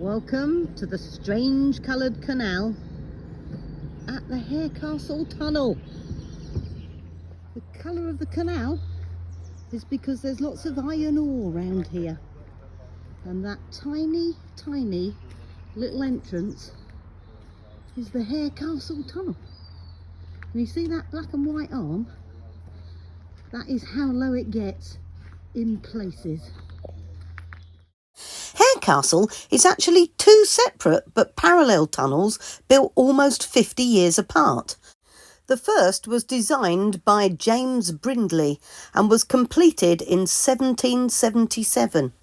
Welcome to the strange coloured canal at the Harecastle tunnel. The colour of the canal is because there's lots of iron ore around here, and that tiny little entrance is the Harecastle tunnel. And you see that black and white arm? That is how low it gets in places. Harecastle is actually two separate but parallel tunnels built almost 50 years apart. The first was designed by James Brindley and was completed in 1777.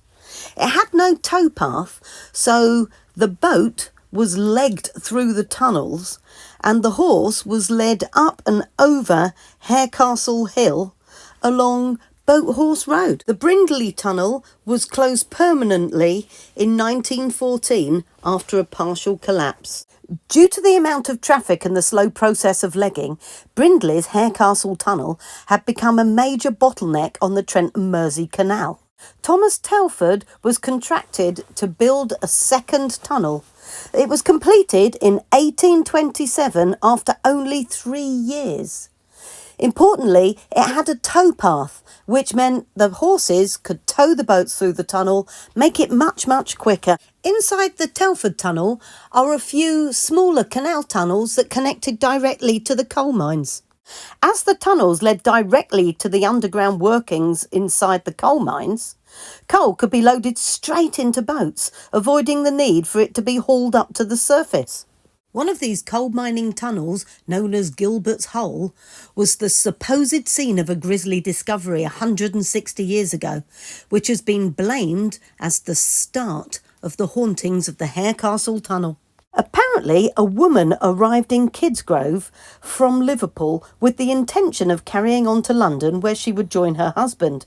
It had no towpath, so the boat was legged through the tunnels and the horse was led up and over Harecastle Hill along Boat Horse Road. The Brindley Tunnel was closed permanently in 1914 after a partial collapse. Due to the amount of traffic and the slow process of legging, Brindley's Harecastle Tunnel had become a major bottleneck on the Trent and Mersey Canal. Thomas Telford was contracted to build a second tunnel. It was completed in 1827 after only 3 years. Importantly, it had a towpath, which meant the horses could tow the boats through the tunnel, make it much quicker. Inside the Telford Tunnel are a few smaller canal tunnels that connected directly to the coal mines. As the tunnels led directly to the underground workings inside the coal mines, coal could be loaded straight into boats, avoiding the need for it to be hauled up to the surface. One of these coal mining tunnels, known as Gilbert's Hole, was the supposed scene of a grisly discovery 160 years ago, which has been blamed as the start of the hauntings of the Harecastle Tunnel. Apparently, a woman arrived in Kidsgrove from Liverpool with the intention of carrying on to London, where she would join her husband.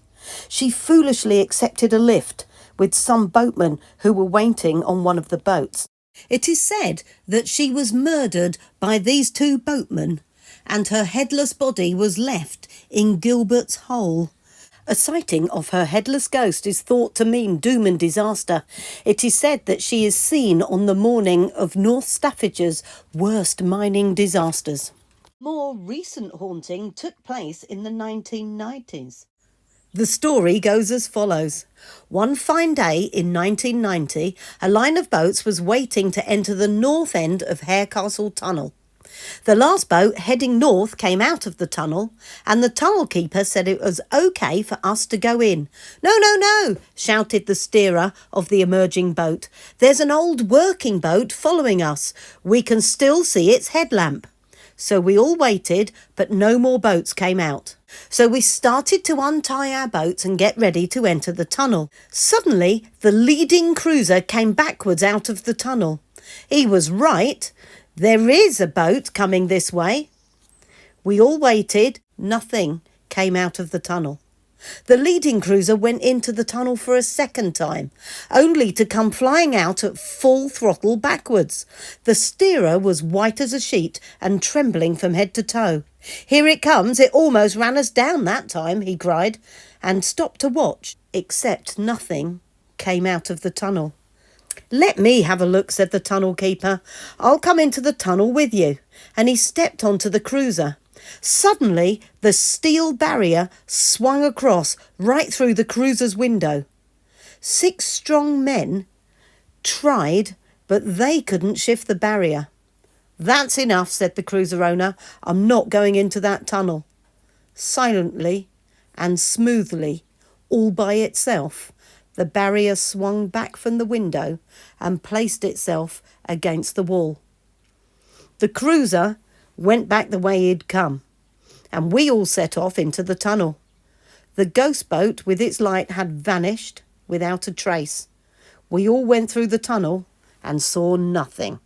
She foolishly accepted a lift with some boatmen who were waiting on one of the boats. It is said that she was murdered by these two boatmen and her headless body was left in Gilbert's Hole. A sighting of her headless ghost is thought to mean doom and disaster. It is said that she is seen on the morning of North Staffage's worst mining disasters. More recent haunting took place in the 1990s. The story goes as follows. One fine day in 1990, a line of boats was waiting to enter the north end of Harecastle Tunnel. The last boat heading north came out of the tunnel, and the tunnel keeper said it was okay for us to go in. No, shouted the steerer of the emerging boat. There's an old working boat following us. We can still see its headlamp. So we all waited, but no more boats came out. So we started to untie our boats and get ready to enter the tunnel. Suddenly, the leading cruiser came backwards out of the tunnel. He was right. There is a boat coming this way. We all waited. Nothing came out of the tunnel. The leading cruiser went into the tunnel for a second time, only to come flying out at full throttle backwards. The steerer was white as a sheet and trembling from head to toe. Here it comes, it almost ran us down that time, he cried, and stopped to watch, except nothing came out of the tunnel. Let me have a look, said the tunnel keeper. I'll come into the tunnel with you. And he stepped onto the cruiser. Suddenly, the steel barrier swung across right through the cruiser's window. 6 strong men tried, but they couldn't shift the barrier. That's enough, said the cruiser owner. I'm not going into that tunnel. Silently and smoothly, all by itself, the barrier swung back from the window and placed itself against the wall. The cruiser went back the way he'd come, and we all set off into the tunnel. The ghost boat with its light had vanished without a trace. We all went through the tunnel and saw nothing.